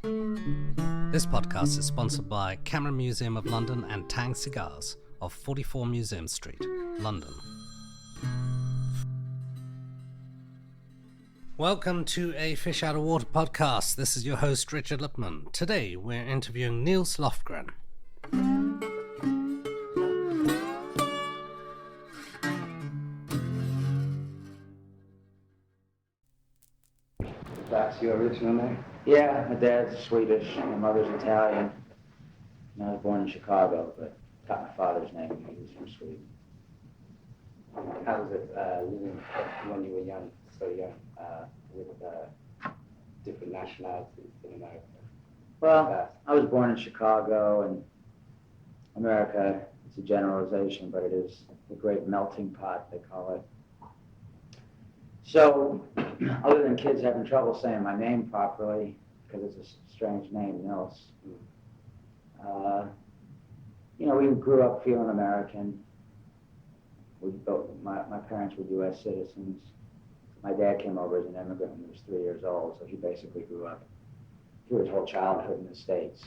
This podcast is sponsored by Camera Museum of London and Tang Cigars of 44 Museum Street, London. Welcome to a Fish Out of Water podcast. This is your host, Richard Lipman. Today we're interviewing Nils Lofgren. That's your original name? Yeah, my dad's Swedish, my mother's Italian. And I was born in Chicago, but got my father's name. He was from Sweden. How was it living when you were young, so young, with different nationalities in America? Well, I was born in Chicago, and America, it's a generalization, but it is the great melting pot, they call it. So, other than kids having trouble saying my name properly, because it's a strange name, Nils, we grew up feeling American. My parents were U.S. citizens. My dad came over as an immigrant when he was 3 years old, so he basically grew up through his whole childhood in the States.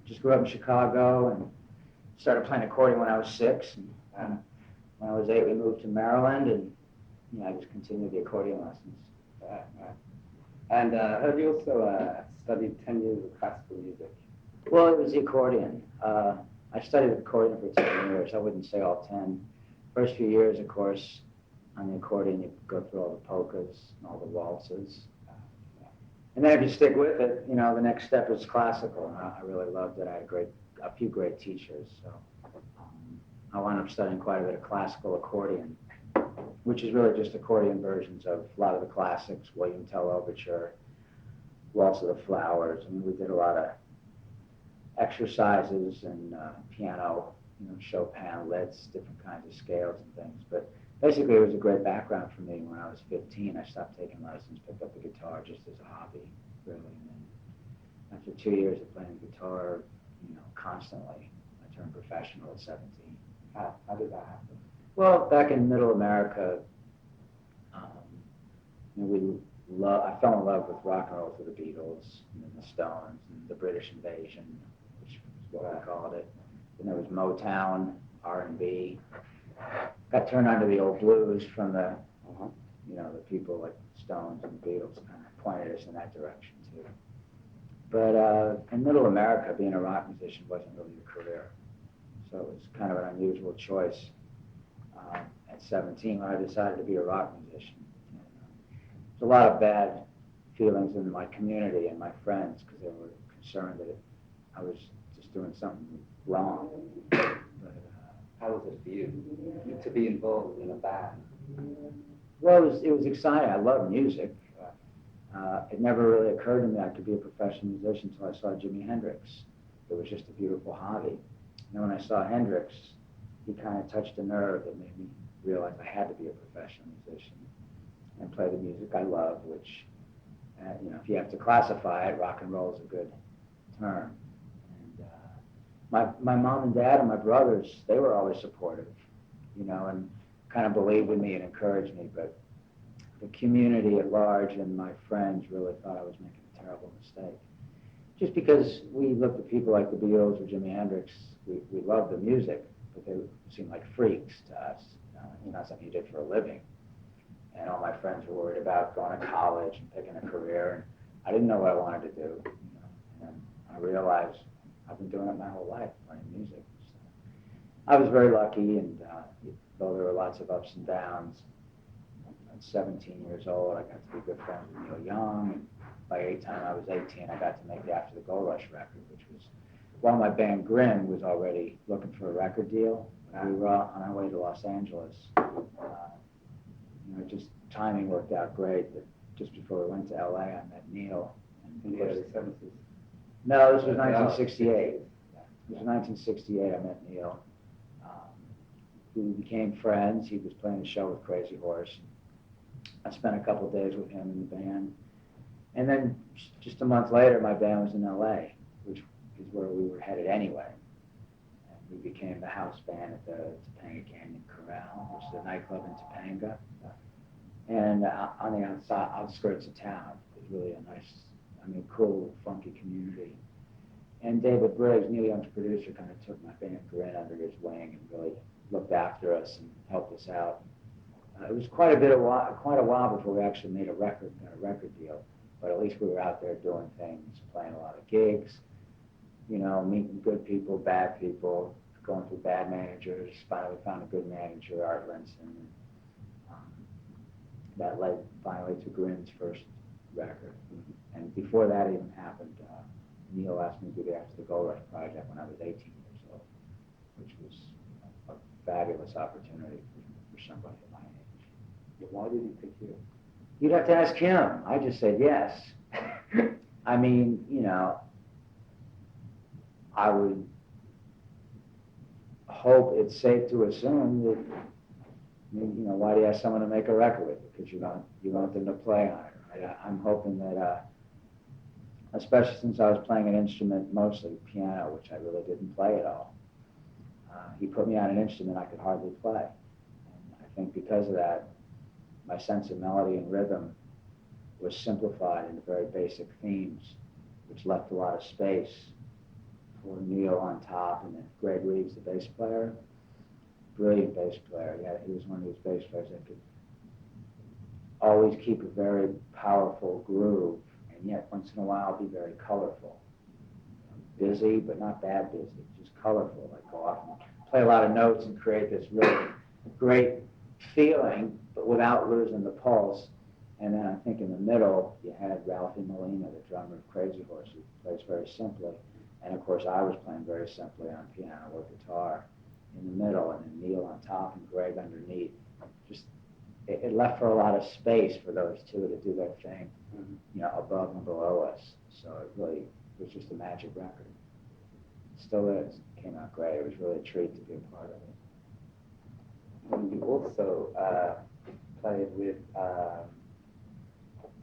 Just grew up in Chicago and started playing accordion when I was 6. And, when I was 8, we moved to Maryland, and I just continued the accordion lessons. And have you also studied 10 years of classical music? Well, it was the accordion. I studied accordion for 10 years. I wouldn't say all 10. First few years, of course, on the accordion, you go through all the polkas and all the waltzes. And then if you stick with it, the next step is classical. And I really loved it. I had a few great teachers. So I wound up studying quite a bit of classical accordion, which is really just accordion versions of a lot of the classics, William Tell Overture, Waltz of the Flowers. We did a lot of exercises and piano, Chopin, Liszt, different kinds of scales and things. But basically, it was a great background for me. When I was 15, I stopped taking lessons, picked up the guitar just as a hobby, really. And then after 2 years of playing guitar, constantly, I turned professional at 17. How did that happen? Well, back in Middle America, I fell in love with rock and roll through the Beatles, and then the Stones, and the British Invasion, which is what I called it. And there was Motown, R&B. Got turned on to the old blues from the people like Stones and the Beatles kind of pointed us in that direction too. But in Middle America, being a rock musician wasn't really a career, so it was kind of an unusual choice. At 17, when I decided to be a rock musician, there's a lot of bad feelings in my community and my friends because they were concerned that I was just doing something wrong. But, how was it for you to be involved in a band? Well, it was exciting. I love music. It never really occurred to me I could be a professional musician until I saw Jimi Hendrix. It was just a beautiful hobby. And then when I saw Hendrix, he kind of touched a nerve that made me realize I had to be a professional musician and play the music I love, which, if you have to classify it, rock and roll is a good term. And my mom and dad and my brothers, they were always supportive, and kind of believed in me and encouraged me, but the community at large and my friends really thought I was making a terrible mistake. Just because we looked at people like the Beatles or Jimi Hendrix, we loved the music, but they seemed like freaks to us. Not something you did for a living. And all my friends were worried about going to college and picking a career, and I didn't know what I wanted to do. And I realized I've been doing it my whole life, playing music. So I was very lucky, and though there were lots of ups and downs, at 17 years old, I got to be good friends with Neil Young. And by the time I was 18, I got to make the After the Gold Rush record, which was while my band Grin was already looking for a record deal. We were on our way to Los Angeles. Just timing worked out great. That just before we went to LA, I met Neil. In the early 70s? No, this was 1968. It was 1968 I met Neil. We became friends. He was playing a show with Crazy Horse. I spent a couple of days with him in the band. And then just a month later, my band was in LA, which is where we were headed anyway. And we became the house band at the Topanga Canyon Corral, which is a nightclub in Topanga. And on the outskirts of town. It was really a nice I mean, cool, funky community. And David Briggs, Neil Young's producer, kind of took my band Grin under his wing and really looked after us and helped us out. It was quite a while before we actually made a record deal. But at least we were out there doing things, playing a lot of gigs, you know, meeting good people, bad people, going through bad managers. Finally found a good manager, Art Linson. That led finally to Grin's first record. And before that even happened, Neil asked me to do the After the Gold Rush project when I was 18 years old, which was a fabulous opportunity for somebody at my age. Yeah, why did he pick you? You'd have to ask him. I just said yes. I mean, you know, I would hope it's safe to assume that, you know, why do you ask someone to make a record with you? Because you want them to play on it, right? I'm hoping that, especially since I was playing an instrument, mostly piano, which I really didn't play at all, he put me on an instrument I could hardly play. And I think because of that, my sense of melody and rhythm was simplified into very basic themes, which left a lot of space for Neil on top, and then Greg Reeves, the bass player, brilliant bass player. Yeah, he was one of those bass players that could always keep a very powerful groove, and yet once in a while be very colorful. Busy, but not bad busy, just colorful. Like go off and play a lot of notes and create this really great feeling, but without losing the pulse. And then I think in the middle, you had Ralphie Molina, the drummer of Crazy Horse, who plays very simply. And of course, I was playing very simply on piano or guitar in the middle, and then Neil on top and Greg underneath. Just, it left for a lot of space for those two to do their thing, you know, above and below us. So it really was just a magic record. It still is. It came out great. It was really a treat to be a part of it. And you also played with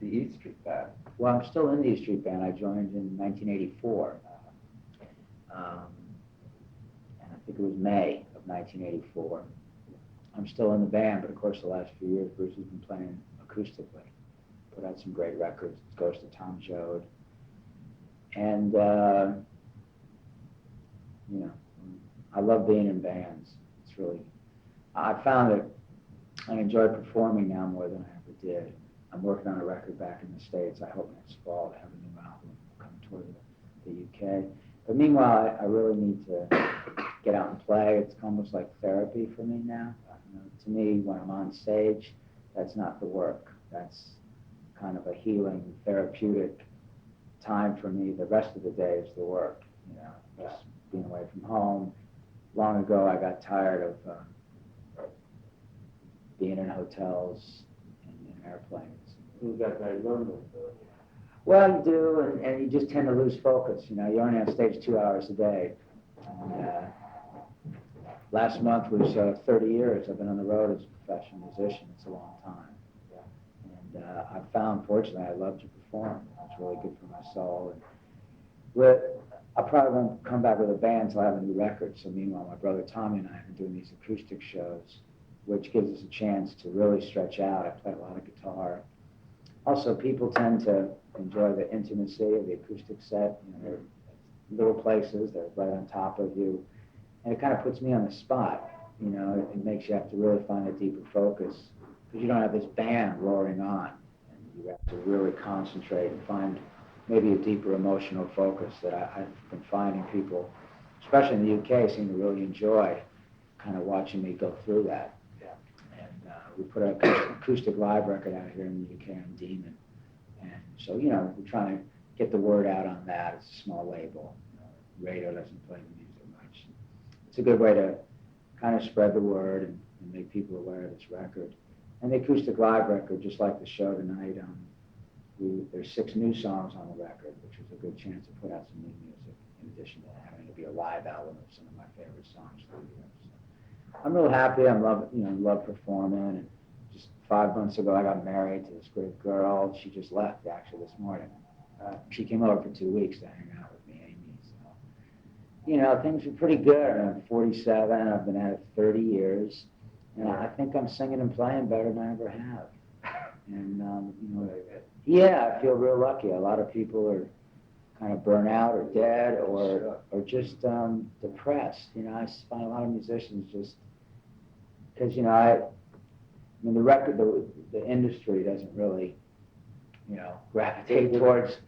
the E Street Band. Well, I'm still in the E Street Band. I joined in 1984. And I think it was May of 1984. I'm still in the band, but of course the last few years Bruce has been playing acoustically. Put out some great records, Ghost of Tom Joad. And, you know, I love being in bands. It's really, I found that I enjoy performing now more than I ever did. I'm working on a record back in the States. I hope next fall to have a new album come toward the UK. But meanwhile, I really need to get out and play. It's almost like therapy for me now. You know, to me, when I'm on stage, that's not the work. That's kind of a healing, therapeutic time for me. The rest of the day is the work, you know, just being away from home. Long ago, I got tired of being in hotels and in airplanes. You got very lonely. Well, you do, and you just tend to lose focus. You know, you're only on stage 2 hours a day. And last month was 30 years I've been on the road as a professional musician. It's a long time. And I found, fortunately, I love to perform. It's really good for my soul. And I probably won't come back with a band until I have a new record. So meanwhile, my brother Tommy and I have been doing these acoustic shows, which gives us a chance to really stretch out. I play a lot of guitar. Also, people tend to enjoy the intimacy of the acoustic set. You know, they're little places, they're right on top of you. And it kind of puts me on the spot. You know, it makes you have to really find a deeper focus, because you don't have this band roaring on. And you have to really concentrate and find maybe a deeper emotional focus that I've been finding people, especially in the UK, seem to really enjoy kind of watching me go through that. We put an acoustic live record out here in the UK on Demon. And so, you know, we're trying to get the word out on that. It's a small label. You know, radio doesn't play the music much. It's a good way to kind of spread the word and make people aware of this record. And the acoustic live record, just like the show tonight, there's 6 new songs on the record, which was a good chance to put out some new music, in addition to having it be a live album of some of my favorite songs through the years. I'm real happy. I love performing. And just 5 months ago, I got married to this great girl. She just left actually this morning. She came over for 2 weeks to hang out with me, Amy. So, you know, things are pretty good. I'm 47. I've been at it 30 years, and I think I'm singing and playing better than I ever have. And, yeah, I feel real lucky. A lot of people are kind of burnt out or dead or just depressed. I find a lot of musicians just, because, I mean, the industry doesn't really, gravitate towards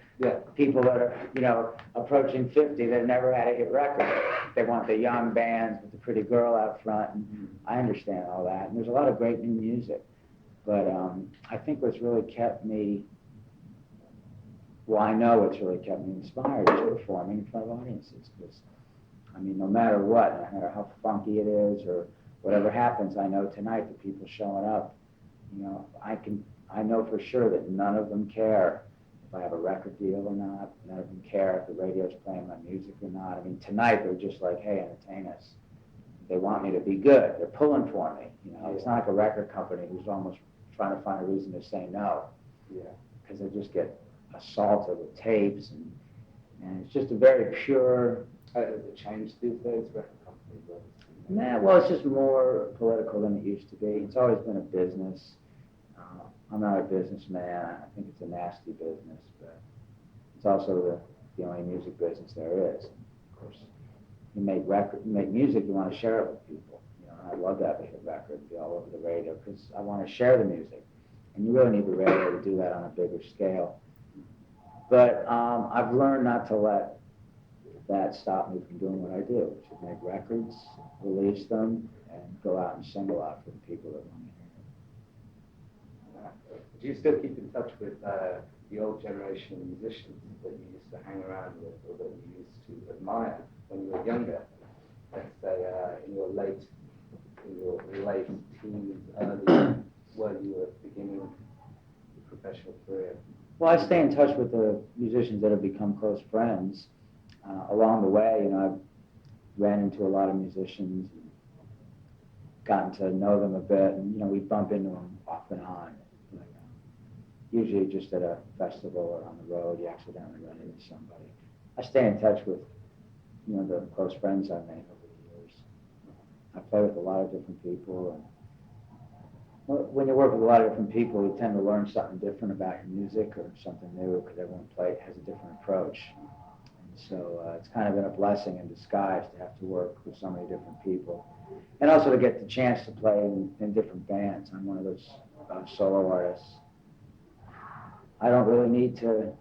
people that are, approaching 50 that never had a hit record. They want the young bands with the pretty girl out front, and I understand all that. And there's a lot of great new music. But I think what's really kept me, I know what's really kept me inspired is performing in front of audiences. Because, I mean, no matter what, no matter how funky it is or whatever happens, I know tonight the people showing up, I know for sure that none of them care if I have a record deal or not. None of them care if the radio's playing my music or not. I mean, tonight they're just like, hey, entertain us. They want me to be good. They're pulling for me. It's not like a record company who's almost trying to find a reason to say no. Yeah. Because they just get assaulted with tapes, and it's just a very pure. Has it changed these days, record companies? Well, it's just more political than it used to be. It's always been a business. I'm not a businessman. I think it's a nasty business, but it's also the only music business there is. Of course, you make music, you want to share it with people. I'd love to have a hit record and be all over the radio because I want to share the music, and you really need the radio to do that on a bigger scale. But I've learned not to let that stop me from doing what I do, which is make records, release them, and go out and sing a lot for the people that want to hear it. Do you still keep in touch with the old generation of musicians that you used to hang around with or that you used to admire when you were younger? Let's say in your late teens, early, where you were beginning your professional career? Well, I stay in touch with the musicians that have become close friends. Along the way, I've ran into a lot of musicians, and gotten to know them a bit, and we bump into them off and on. Usually just at a festival or on the road, you accidentally run into somebody. I stay in touch with, the close friends I've made over the years. I play with a lot of different people, and when you work with a lot of different people, you tend to learn something different about your music or something new because everyone has a different approach. And so it's kind of been a blessing in disguise to have to work with so many different people, and also to get the chance to play in different bands. I'm one of those solo artists. I don't really need to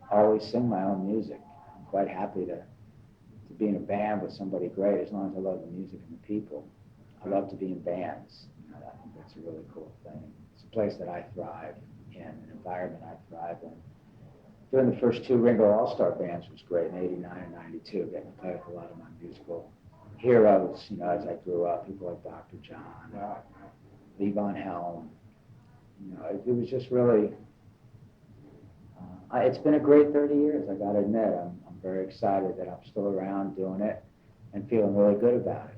always sing my own music. I'm quite happy to be in a band with somebody great as long as I love the music and the people. I love to be in bands. I think that's a really cool thing. It's a place that I thrive in, an environment I thrive in. Doing the first two Ringo All-Star bands was great in '89 and '92, getting to play with a lot of my musical heroes, as I grew up, people like Dr. John, Lee Von Helm. It was just really, it's been a great 30 years, I gotta admit. I'm very excited that I'm still around doing it and feeling really good about it,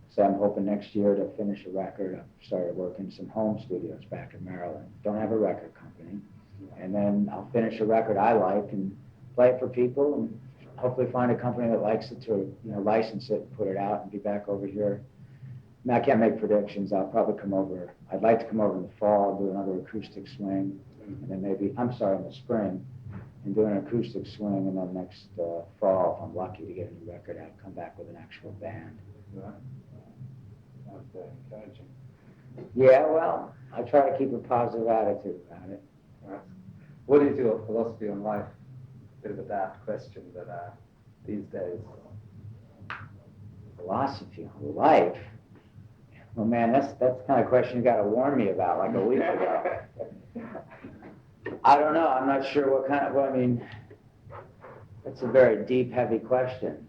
So I'm hoping next year to finish a record. I've started working in some home studios back in Maryland. Don't have a record company. And then I'll finish a record I like and play it for people and hopefully find a company that likes it to, license it and put it out and be back over here. I can't make predictions. I'll probably come over. I'd like to come over in the fall, do another acoustic swing, and then maybe, in the spring, and do an acoustic swing, and then next fall, if I'm lucky to get a new record out, come back with an actual band. Right. Sounds encouraging. Yeah, well, I try to keep a positive attitude about it. Right. What is your philosophy on life? Bit of a daft question, but these days. Philosophy on life? Well, man, that's the kind of question you got to warn me about like a week ago. I don't know. I'm not sure what kind of. That's a very deep, heavy question.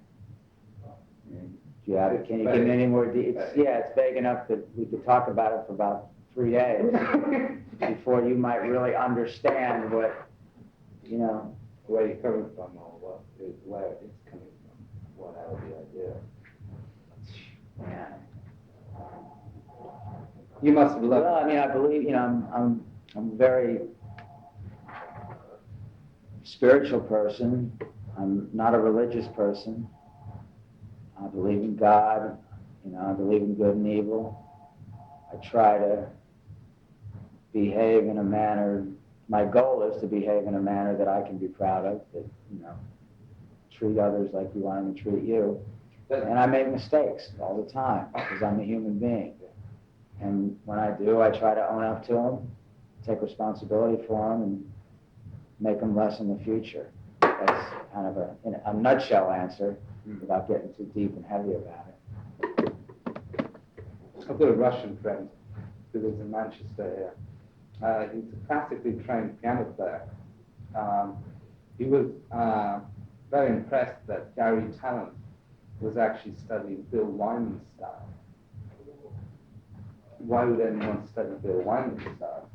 Yeah, can you give me any more? It's vague enough that we could talk about it for about 3 days before you might really understand what, where you're coming from or where it's coming from, what out of the idea. Yeah. You must have loved. Well, I believe, I'm a very spiritual person. I'm not a religious person. I believe in God. I believe in good and evil. I try to behave in a manner, my goal is to behave in a manner that I can be proud of, that, you know, treat others like you want them to treat you. And I make mistakes all the time because I'm a human being. And when I do, I try to own up to them, take responsibility for them, and make them less in the future. That's kind of a nutshell answer without getting too deep and heavy about it. I've got a Russian friend who lives in Manchester here. He's a classically trained piano player. He was very impressed that Gary Tallent was actually studying Bill Wyman's style. Why would anyone study Bill Wyman's style?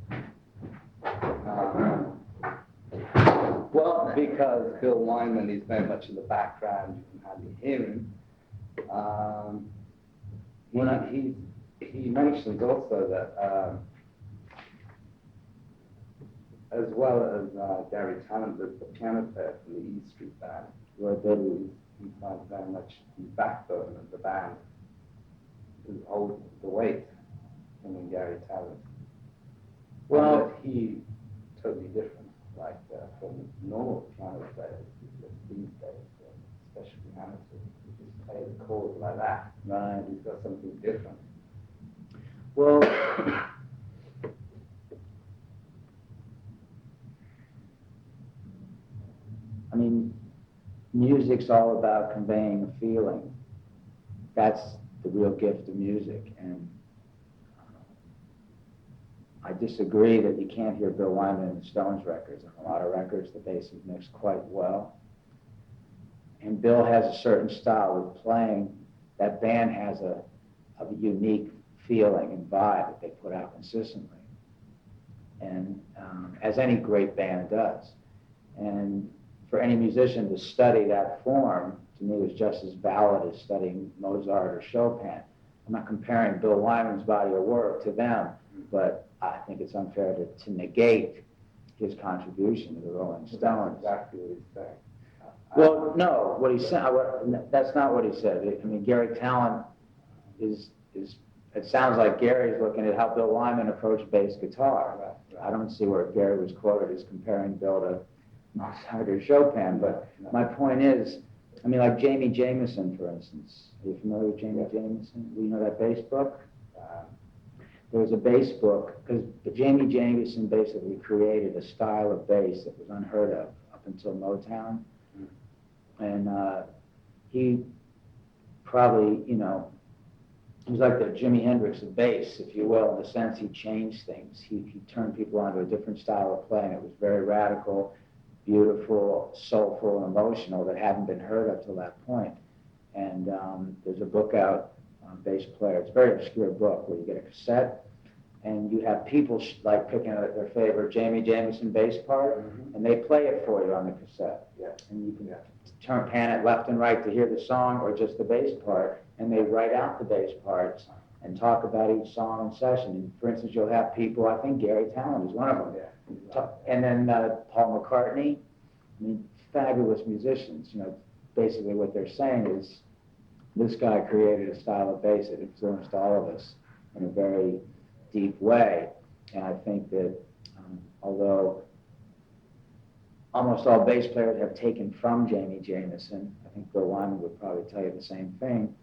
Well, because Bill Wyman is very much in the background, you can hardly hear him. He mentions also that as well as Gary Tallent, the piano player from the E Street Band, Roy Bidley, he finds very much the backbone of the band to hold the weight, him and Gary Tallent. Well, he totally different, like from normal piano players these days, especially amateurs, who just play the chords like that. Right. He's got something different. Well, I mean, music's all about conveying a feeling. That's the real gift of music. And I disagree that you can't hear Bill Wyman in the Stones records. On a lot of records, the bass is mixed quite well. And Bill has a certain style of playing. That band has a unique feeling and vibe that they put out consistently. And as any great band does. And for any musician to study that form, to me, was just as valid as studying Mozart or Chopin. I'm not comparing Bill Wyman's body of work to them, but I think it's unfair to negate his contribution to the Rolling Stones. That's exactly what he's saying. Well, no, what he said, that's not what he said. I mean, Gary Tallent is it sounds like Gary's looking at how Bill Wyman approached bass guitar. Right. I don't see where Gary was quoted as comparing Bill to Mozart or Chopin, but my point is, I mean, like Jamie Jamison, for instance. Are you familiar with Jamie Jamison? Do you know that bass book? There was a bass book, because Jamie Jamison basically created a style of bass that was unheard of up until Motown. And he probably, you know, he was like the Jimi Hendrix of bass, if you will, in the sense he changed things. He turned people onto a different style of playing. It was very radical, beautiful, soulful, and emotional that hadn't been heard up till that point. And there's a book out on bass player. It's a very obscure book where you get a cassette and you have people like picking out their favorite Jamie Jamison bass part, and they play it for you on the cassette. And you can pan it left and right to hear the song or just the bass part, and they write out the bass parts and talk about each song and session. And for instance, you'll have people, I think Gary Tallent is one of them, and then Paul McCartney. I mean, fabulous musicians. You know, basically what they're saying is this guy created a style of bass that influenced all of us in a very deep way. And I think that although almost all bass players have taken from Jamie Jamison, I think Bill Wyman would probably tell you the same thing.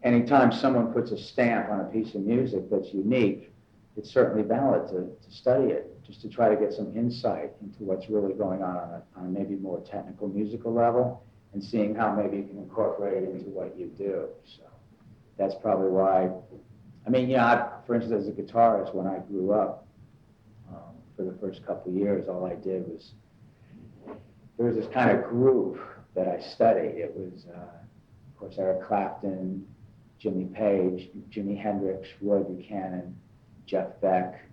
Anytime someone puts a stamp on a piece of music that's unique, it's certainly valid to study it, just to try to get some insight into what's really going on a maybe more technical musical level, and seeing how maybe you can incorporate it into what you do. So that's probably why, I mean, for instance, as a guitarist, when I grew up, for the first couple of years, all I did was, there was this kind of group that I studied. It was, of course, Eric Clapton, Jimmy Page, Jimi Hendrix, Roy Buchanan, Jeff Beck,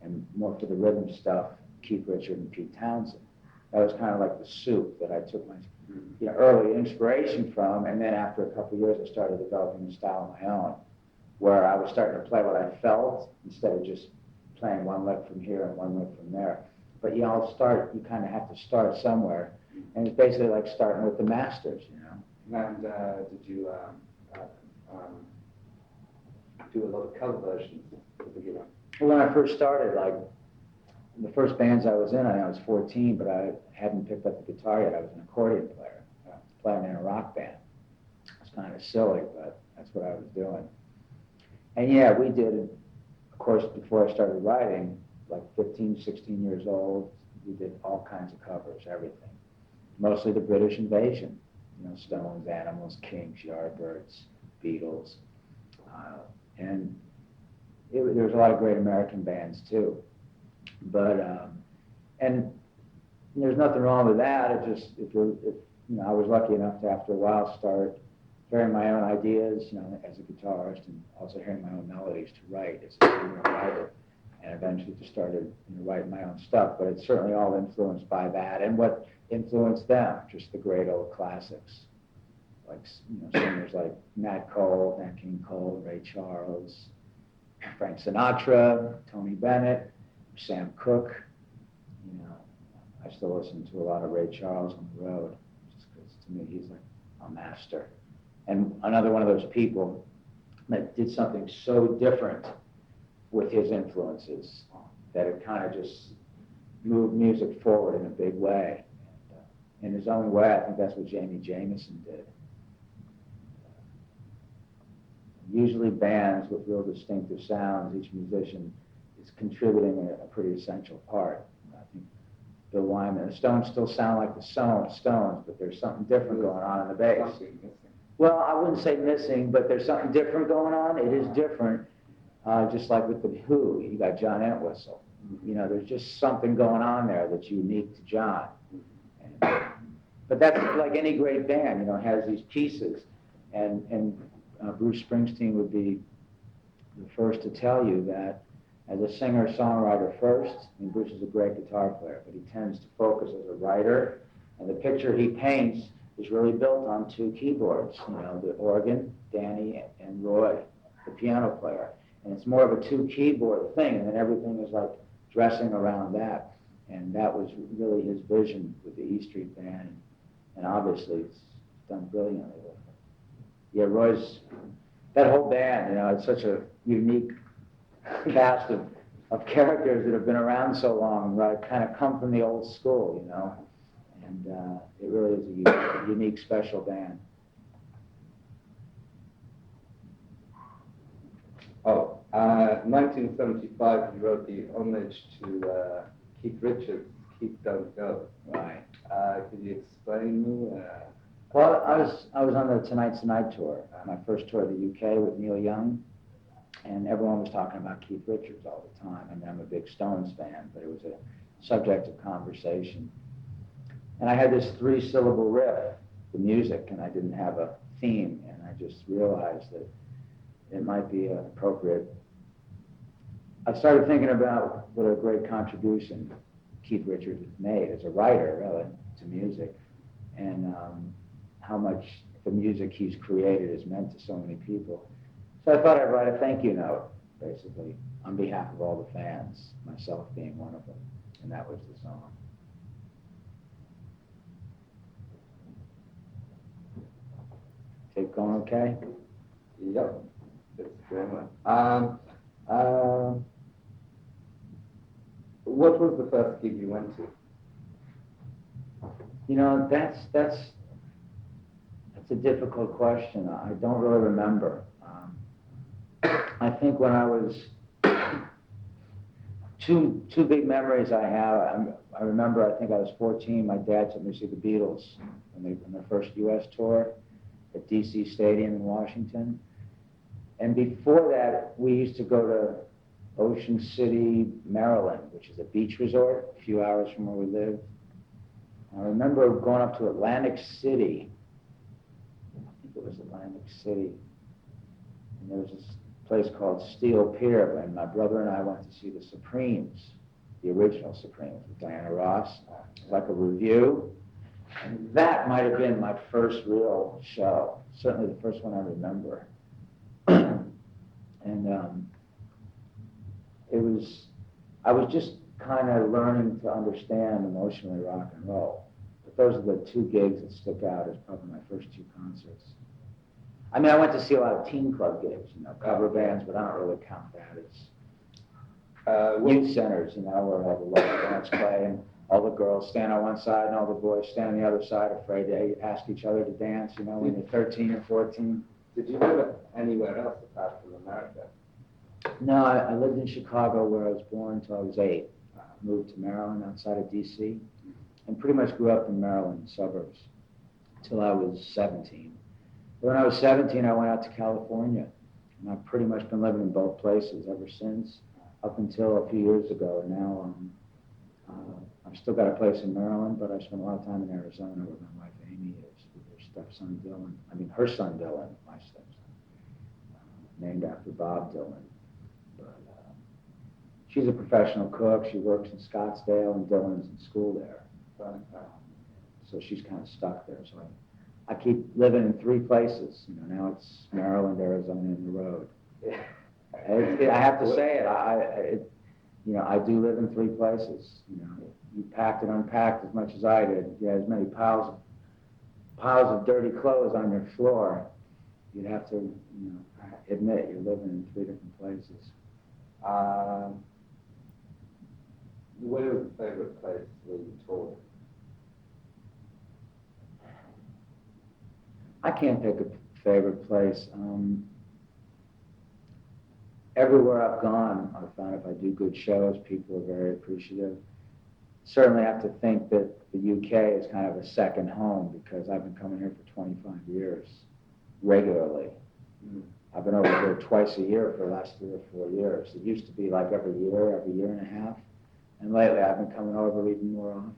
and more for the rhythm stuff, Keith Richards and Pete Townsend. That was kind of like the soup that I took my early inspiration from, and then after a couple of years, I started developing a style of my own, where I was starting to play what I felt instead of just playing one lick from here and one lick from there. But you kind of have to start somewhere, and it's basically like starting with the masters, you know. And did you do a lot of cover versions at the beginning? Well, when I first started, like, the first bands I was in, I was 14, but I hadn't picked up the guitar yet. I was an accordion player, playing in a rock band. It's kind of silly, but that's what I was doing. And yeah, we did, of course, before I started writing, like 15, 16 years old, we did all kinds of covers, everything. Mostly the British Invasion, you know, Stones, Animals, Kinks, Yardbirds, Beatles. And there was a lot of great American bands too. But, and there's nothing wrong with that. It just, if you know, I was lucky enough to, after a while, start hearing my own ideas, you know, as a guitarist, and also hearing my own melodies to write as a singer and writer, and eventually just started, you know, writing my own stuff. But it's certainly all influenced by that, and what influenced them, just the great old classics, like, you know, singers like Nat Cole, Nat King Cole, Ray Charles, Frank Sinatra, Tony Bennett, Sam Cooke. You know, I still listen to a lot of Ray Charles on the road, just because to me he's like a master. And another one of those people that did something so different with his influences that it kind of just moved music forward in a big way. And, in his own way, I think that's what Jamie Jamison did. Usually bands with real distinctive sounds, each musician is contributing a pretty essential part. I think Bill Wyman, the Stones still sound like the Stones, but there's something different going on in the bass. Well, I wouldn't say missing, but there's something different going on. It is different, just like with the Who. You got John Entwistle. You know, there's just something going on there that's unique to John. But that's like any great band, you know, has these pieces. And Bruce Springsteen would be the first to tell you that as a singer-songwriter first, I mean, Bruce is a great guitar player, but he tends to focus as a writer, and the picture he paints is really built on two keyboards, you know, the organ, Danny, and Roy, the piano player. And it's more of a two-keyboard thing, and then everything is like dressing around that. And that was really his vision with the E Street Band, and obviously it's done brilliantly with it. Yeah, Roy's, that whole band, you know, it's such a unique cast of characters that have been around so long, right, kind of come from the old school, you know. And it really is a unique, special band. Oh, 1975, you wrote the homage to Keith Richards, Keith Don't Go. Right. Could you explain me? Well, I was on the Tonight's the Night tour, my first tour of the UK with Neil Young, and everyone was talking about Keith Richards all the time. I mean, I'm a big Stones fan, but it was a subject of conversation. And I had this 3-syllable riff, the music, and I didn't have a theme, and I just realized that it might be appropriate. I started thinking about what a great contribution Keith Richards has made as a writer, really, to music, and how much the music he's created has meant to so many people. So I thought I'd write a thank you note, basically, on behalf of all the fans, myself being one of them, and that was the song. Tape going okay? Yep, that's a great one. What was the first gig you went to? You know, that's a difficult question. I don't really remember. I think when I was two big memories I have. I remember, I think I was 14. My dad took me to see the Beatles on their first U.S. tour at D.C. Stadium in Washington. And before that, we used to go to Ocean City, Maryland, which is a beach resort a few hours from where we lived. I remember going up to Atlantic City. I think it was Atlantic City. And there was this place called Steel Pier, and my brother and I went to see the Supremes, the original Supremes with Diana Ross. It was like a review. And that might have been my first real show, certainly the first one I remember. And I was just kind of learning to understand emotionally rock and roll. But those are the two gigs that stick out as probably my first two concerts. I mean, I went to see a lot of teen club gigs, you know, cover bands, but I don't really count that as youth centers, you know, where all the local bands play, and all the girls stand on one side and all the boys stand on the other side, afraid to ask each other to dance, you know, when they're 13 or 14. Did you live anywhere else apart from America? No, I lived in Chicago where I was born until I was 8. I moved to Maryland outside of D.C. and pretty much grew up in Maryland suburbs until I was 17. But when I was 17, I went out to California, and I've pretty much been living in both places ever since, up until a few years ago. And now I've still got a place in Maryland, but I spent a lot of time in Arizona where my wife Amy is, with her stepson Dylan. I mean, her son Dylan, my stepson, named after Bob Dylan. But she's a professional cook. She works in Scottsdale, and Dylan's in school there. So she's kind of stuck there. So I keep living in 3 places. You know, now it's Maryland, Arizona, and the road. I have to say it. You know, I do live in 3 places. You know, you packed and unpacked as much as I did. You had as many piles of dirty clothes on your floor. You'd have to, you know, admit you're living in 3 different places. Where was the favorite place where you toured? I can't pick a favorite place. Everywhere I've gone, I've found if I do good shows, people are very appreciative. Certainly have to think that the UK is kind of a second home because I've been coming here for 25 years, regularly. I've been over here twice a year for the last 3 or 4 years. It used to be like every year and a half. And lately I've been coming over even more often.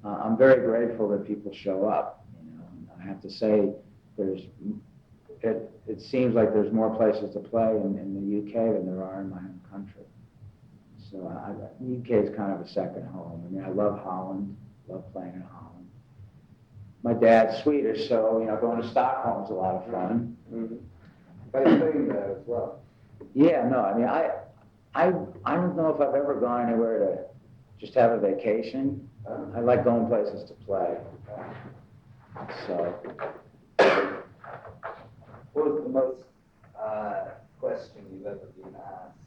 I'm very grateful that people show up. You know, I have to say it seems like there's more places to play in the UK than there are in my own country. So the UK is kind of a second home. I mean, I love Holland, love playing in Holland. My dad's Swedish, so, you know, going to Stockholm's a lot of fun. Mm-hmm. But you're staying there as well? Yeah, no, I mean, I don't know if I've ever gone anywhere to just have a vacation. I like going places to play. So. What was the most question you've ever been asked?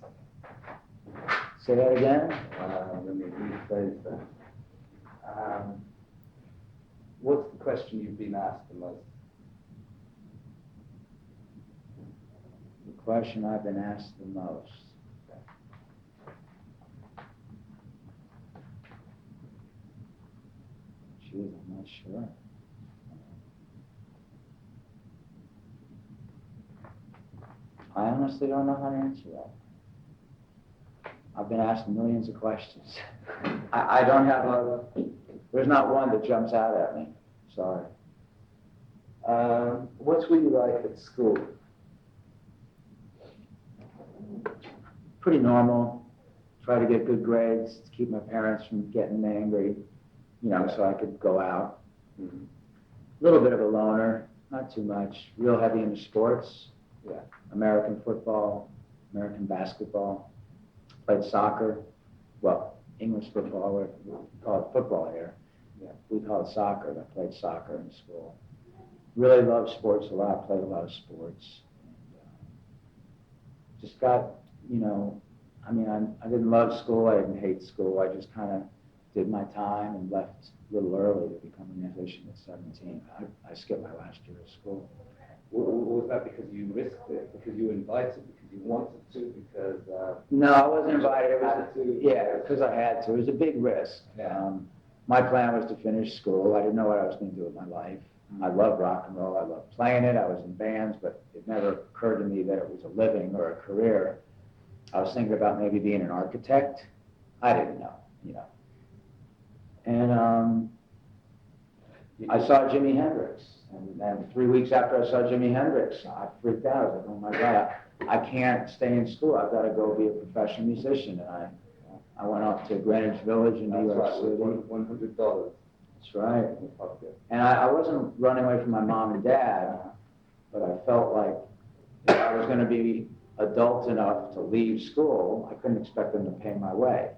Say that again? Let me rephrase that. What's the question you've been asked the most? The question I've been asked the most. Geez, I'm not sure. I honestly don't know how to answer that. I've been asked millions of questions. I don't have there's not one that jumps out at me. Sorry. What were you like at school? Pretty normal. Try to get good grades to keep my parents from getting angry, you know, so I could go out. Mm-hmm. A little bit of a loner, not too much. Real heavy into sports. Yeah. American football, American basketball. Played soccer. Well, English football, we call it football here. Yeah. We call it soccer. I played soccer in school. Really loved sports a lot, played a lot of sports. And, just got, you know, I mean, I didn't love school, I didn't hate school. I just kind of did my time and left a little early to become a musician at 17. I skipped my last year of school. Was that because you risked it, because you were invited, because you wanted to, because... No, I wasn't invited. It was, had to? yeah, because I had to. It was a big risk. My plan was to finish school. I didn't know what I was going to do with my life. I loved rock and roll. I loved playing it. I was in bands, but it never occurred to me that it was a living or a career. I was thinking about maybe being an architect. I didn't know, you know. And I saw Jimi Hendrix. And 3 weeks after I saw Jimi Hendrix, I freaked out. I was like, oh my God, I can't stay in school. I've got to go be a professional musician. And I went off to Greenwich Village in New York City. $100. That's right. And I wasn't running away from my mom and dad, but I felt like if I was going to be adult enough to leave school, I couldn't expect them to pay my way.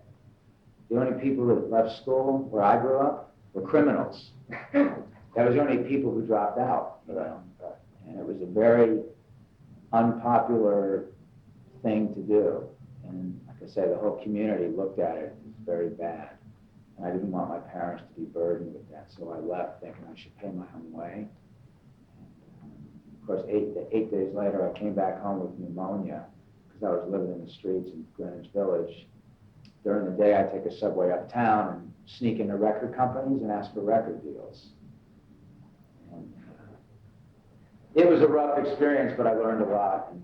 The only people that left school where I grew up were criminals. That was the only people who dropped out. And it was a very unpopular thing to do. And like I say, the whole community looked at it as very bad. And I didn't want my parents to be burdened with that, so I left thinking I should pay my own way. And, of course, eight days later, I came back home with pneumonia because I was living in the streets in Greenwich Village. During the day, I'd take a subway uptown and sneak into record companies and ask for record deals. And it was a rough experience, but I learned a lot. And,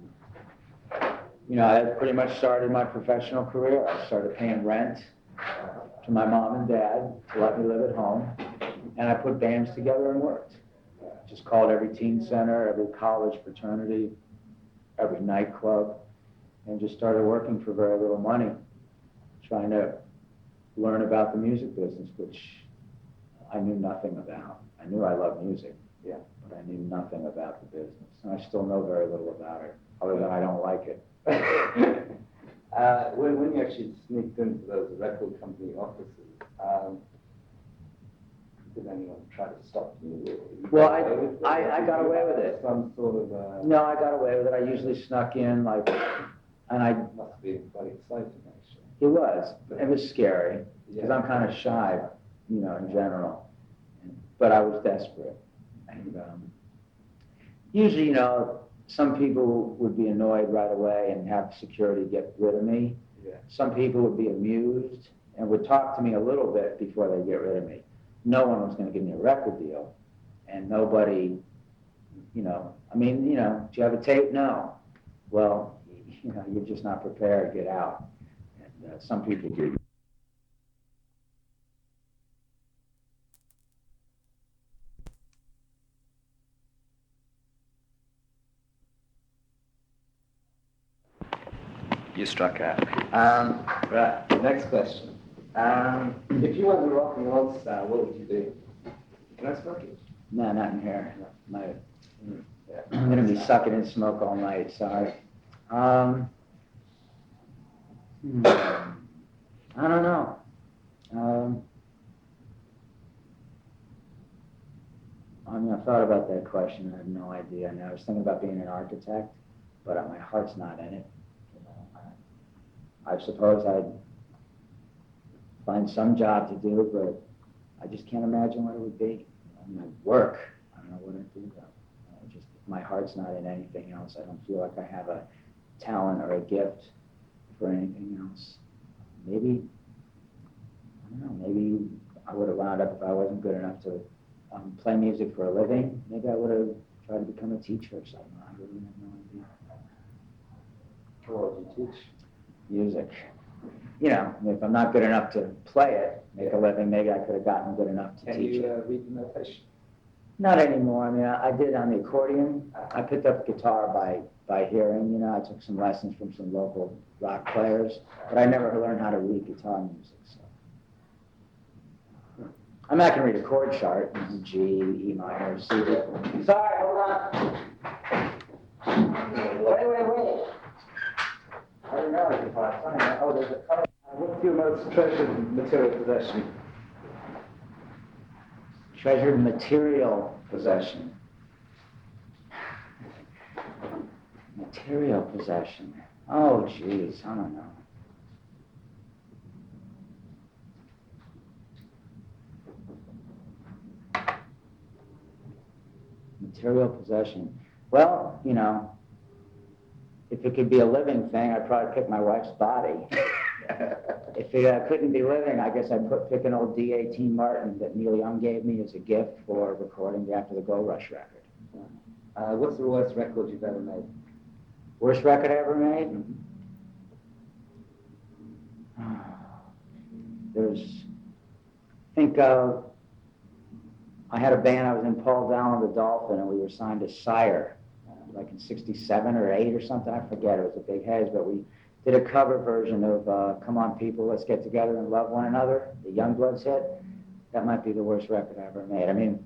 you know, that pretty much started my professional career. I started paying rent to my mom and dad to let me live at home, and I put bands together and worked. Just called every teen center, every college fraternity, every nightclub, and just started working for very little money, trying to learn about the music business, which I knew nothing about. I knew I loved music, yeah, but I knew nothing about the business, and I still know very little about it, other than I don't like it. When you actually sneaked into those record company offices, did anyone try to stop you? Well, I got away with it. Some sort of... No, I got away with it. I usually snuck in, like, and I... Must be quite exciting, actually. It was. It was scary, because Yeah. I'm kind of shy, you know, in general. But I was desperate. And usually, you know, some people would be annoyed right away and have security get rid of me. Yeah. Some people would be amused and would talk to me a little bit before they get rid of me. No one was going to give me a record deal, and nobody, you know, I mean, you know, do you have a tape? No. Well, you know, you're just not prepared to get out. And some people do. You struck out. Right, next question. If you weren't a rock and roll star, what would you do? Can I smoke it? No, not in here. Yeah. I'm going to be sucking in smoke all night, sorry. I don't know. I mean, I thought about that question. I have no idea. I was thinking about being an architect, but my heart's not in it. You know, I suppose I'd find some job to do, but I just can't imagine what it would be. I mean, I'd work. I don't know what I'd do though. Just my heart's not in anything else. I don't feel like I have a talent or a gift for anything else. Maybe, I don't know, maybe I would have wound up if I wasn't good enough to play music for a living. Maybe I would have tried to become a teacher or something. I really have no idea. What would you teach? Music. You know, if I'm not good enough to play it, make a living, maybe I could have gotten good enough to teach it. Can you read the notation? Not anymore. I mean, I did on the accordion. I picked up guitar by hearing, you know. I took some lessons from some local rock players, but I never learned how to read guitar music, so. I'm not going to read a chord chart, G, E minor, C. Sorry, hold on. Wait. I don't know guitar. Oh, there's a color. What's your most treasured material possession? Treasured material possession. Material possession. Oh, geez, I don't know. Material possession. Well, you know, if it could be a living thing, I'd probably pick my wife's body. If it couldn't be living, I guess I'd pick an old D18 Martin that Neil Young gave me as a gift for recording the After the Gold Rush record. What's the worst record you've ever made? Worst record I ever made? I had a band, I was in Paul Down the Dolphin, and we were signed to Sire, like in 67 or 8 or something, I forget, it was a big heads, but we did a cover version of Come On People, Let's Get Together and Love One Another, the Youngbloods hit. That might be the worst record I ever made. I mean,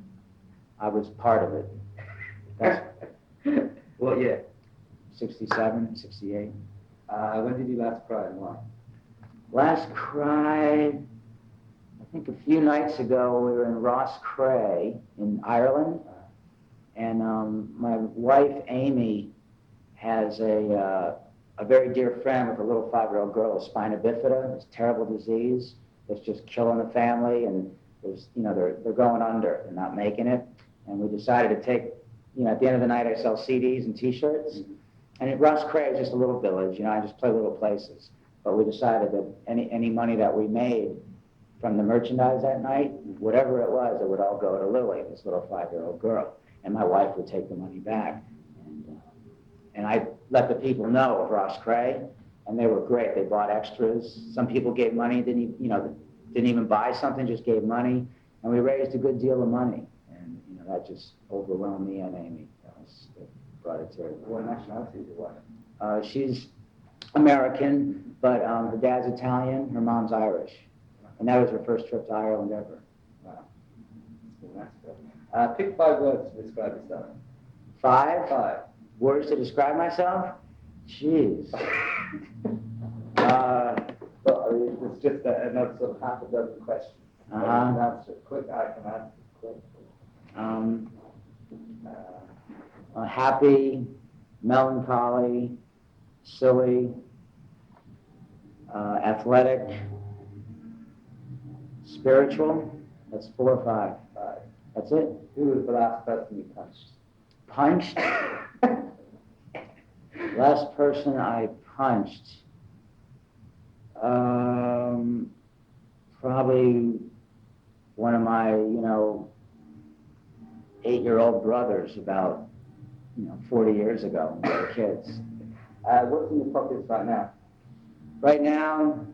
I was part of it. That's What year? 67, 68. When did you last cry and why? Last cried, I think a few nights ago, we were in Rosscray in Ireland, and my wife Amy has a a very dear friend with a little 5-year-old girl with spina bifida, this terrible disease that's just killing the family, and they're going under, they're not making it. And we decided to take, at the end of the night I sell CDs and T-shirts, and at Ross Cray is just a little village, I just play little places. But we decided that any money that we made from the merchandise that night, whatever it was, it would all go to Lily, this little 5-year-old girl, and my wife would take the money back. And I let the people know of Ross Cray, and they were great. They bought extras. Some people gave money, didn't even buy something, just gave money, and we raised a good deal of money. And that just overwhelmed me and Amy. That brought it to her. What nationality is your wife? She's American, but her dad's Italian, her mom's Irish. And that was her first trip to Ireland ever. Wow. That's good. Pick 5 words to describe yourself. 5? 5. Words to describe myself? Jeez. Well, it's just another sort of half a dozen questions. Uh-huh. I can answer it quick, I can answer it quick. Happy, melancholy, silly, athletic, spiritual. That's 4 or 5. 5. That's it. Who was the last person you punched? Punched? Last person I punched, probably one of my, 8-year-old brothers about, 40 years ago when we were kids. What's in your pockets right now? Right now,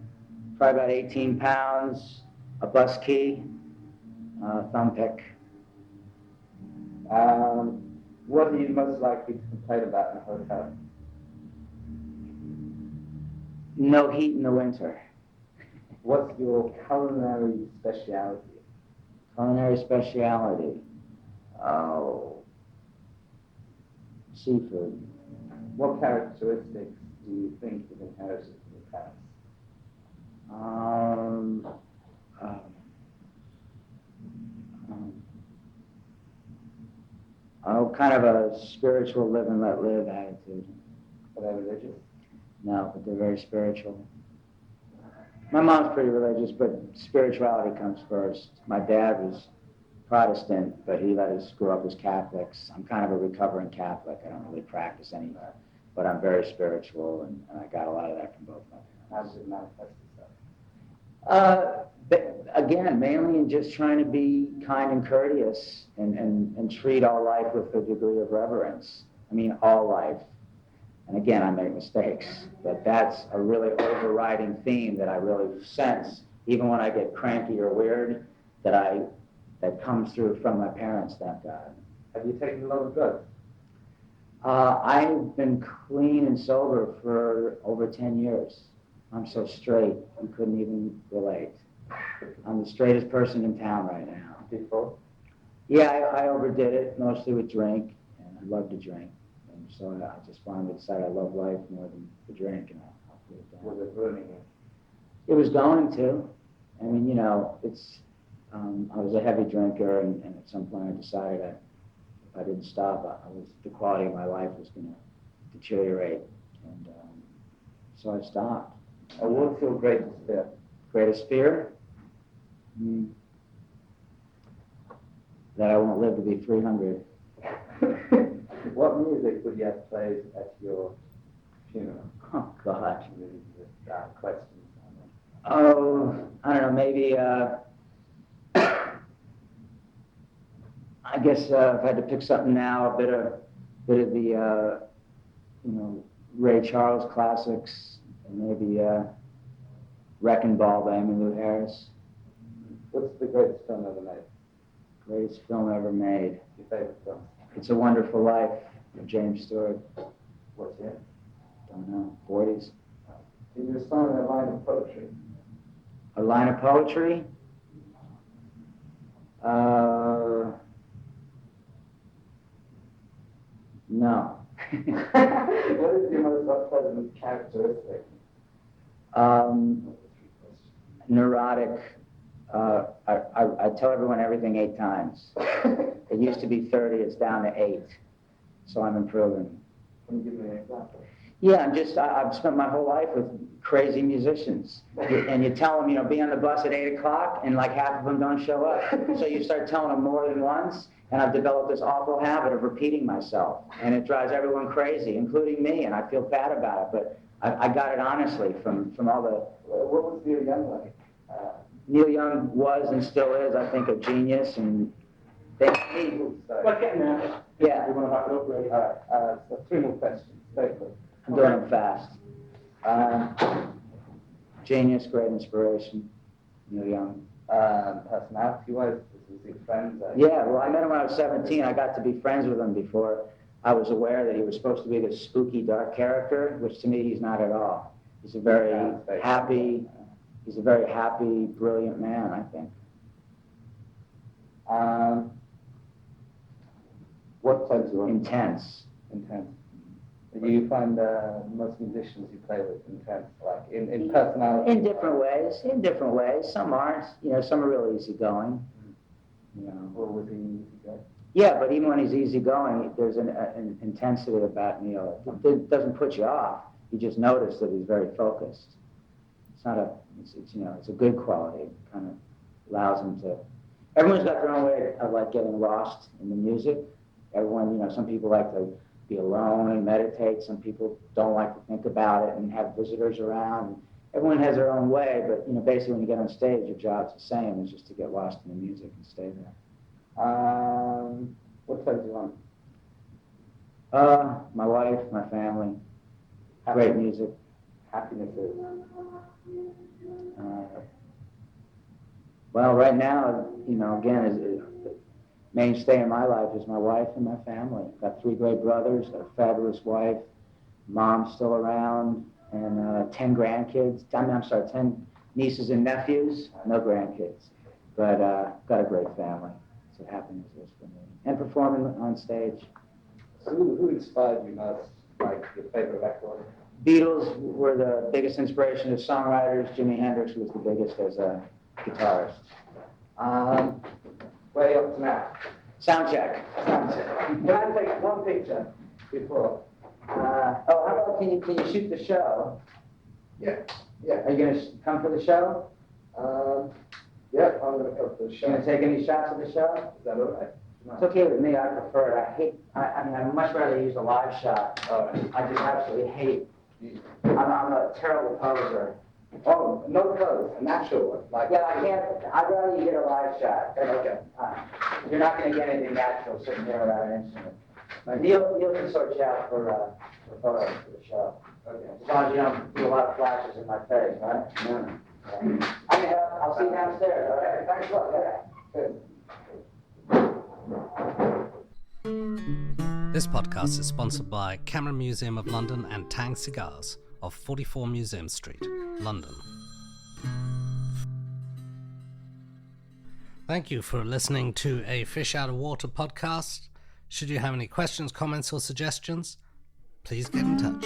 probably about 18 pounds, a bus key, thumb pick. What are you most likely to complain about in a hotel? No heat in the winter. What's your culinary speciality? Culinary speciality. Oh, seafood. What characteristics do you think you've inherited from your parents? Kind of a spiritual live and let live attitude. Are they religious? No, but they're very spiritual. My mom's pretty religious, but spirituality comes first. My dad was Protestant, but he let us grow up as Catholics. I'm kind of a recovering Catholic. I don't really practice any of that, but I'm very spiritual, and I got a lot of that from both my parents. How does it manifest itself? Again, mainly in just trying to be kind and courteous and treat all life with a degree of reverence. I mean, all life. And again, I make mistakes, but that's a really overriding theme that I really sense, even when I get cranky or weird, that comes through from my parents, thank God. Have you taken a lot of drugs? I've been clean and sober for over 10 years. I'm so straight, you couldn't even relate. I'm the straightest person in town right now. Before? Yeah, I overdid it, mostly with drink, and I love to drink. And so I just finally decided I love life more than the drink, and I'll put it down. Was it ruining you? It was going to. I mean, it's, I was a heavy drinker, and at some point I decided that if I didn't stop, the quality of my life was going to deteriorate. And so I stopped. What's your greatest fear? Greatest fear? That I won't live to be 300. What music would you have played at your funeral? Oh, God. These are questions. Oh, I don't know, maybe, I guess if I had to pick something now, a bit of the, Ray Charles classics, and maybe Wrecking Ball by Emmylou Harris. What's the greatest film ever made? Greatest film ever made. Your favorite film? It's a Wonderful Life of James Stewart. What's it? Don't know, 40s. Can you respond in a line of poetry? A line of poetry? No. What is your most unpleasant characteristic? Neurotic. I tell everyone everything 8 times. It used to be 30, it's down to 8. So I'm improving. Can you give me an example? Yeah, I've spent my whole life with crazy musicians. And you tell them, be on the bus at 8 o'clock, and like half of them don't show up. So you start telling them more than once, and I've developed this awful habit of repeating myself. And it drives everyone crazy, including me, and I feel bad about it. But I got it honestly from all the... What was Neil Young like? Neil Young was and still is, I think, a genius, and they... What getting now? Yeah. We want to wrap it up, really. All right, so 3 more questions. Very quick. I'm doing them fast. Genius, great inspiration, Neil Young. Personality-wise, was he friends? Yeah, well, I met him when I was 17. I got to be friends with him before I was aware that he was supposed to be this spooky, dark character, which to me he's not at all. He's a very happy, brilliant man, I think. What turns you on? Intense. Do you find most musicians you play with intense, like in personality? In different ways. Some aren't. Some are real easygoing. Or was he easygoing? Yeah, but even when he's easygoing, there's an intensity about Neil. It doesn't put you off. You just notice that he's very focused. It's a good quality. It kind of allows him to. Everyone's got their own way of like getting lost in the music. Everyone, some people like to be alone and meditate. Some people don't like to think about it and have visitors around. Everyone has their own way, but basically when you get on stage, your job's the same. It's just to get lost in the music and stay there. What turns you on? My wife, my family, great music. Happiness is? Well, right now, again, the mainstay in my life is my wife and my family. Got 3 great brothers, got a fabulous wife, mom's still around, and 10 grandkids. 10 nieces and nephews, no grandkids. But got a great family. That's what happiness is for me. And performing on stage. So who inspired you most, like your favorite record? Beatles were the biggest inspiration of songwriters. Jimi Hendrix was the biggest as a guitarist. Where are you up to now? Sound check. Can I take one picture before? How about can you shoot the show? Yeah. Are you going to come for the show? Yeah, I'm going to come for the show. You going to take any shots of the show? Is that all right? It's okay with me. I prefer it. I'd much rather use a live shot. All right. I just absolutely hate. I'm a terrible poser. Oh, no pose, a natural one. Like Yeah, I can't. I'd rather you get a live shot. Okay. You're not going to get anything natural sitting there without an instrument. Neil can sort you out for photos for the show. Okay. As long as you don't do a lot of flashes in my face, right? No. I'll see you downstairs, all right? Thanks a lot. Good. This podcast is sponsored by Camera Museum of London and Tang Cigars of 44 Museum Street, London. Thank you for listening to a Fish Out of Water podcast. Should you have any questions, comments, or suggestions, please get in touch.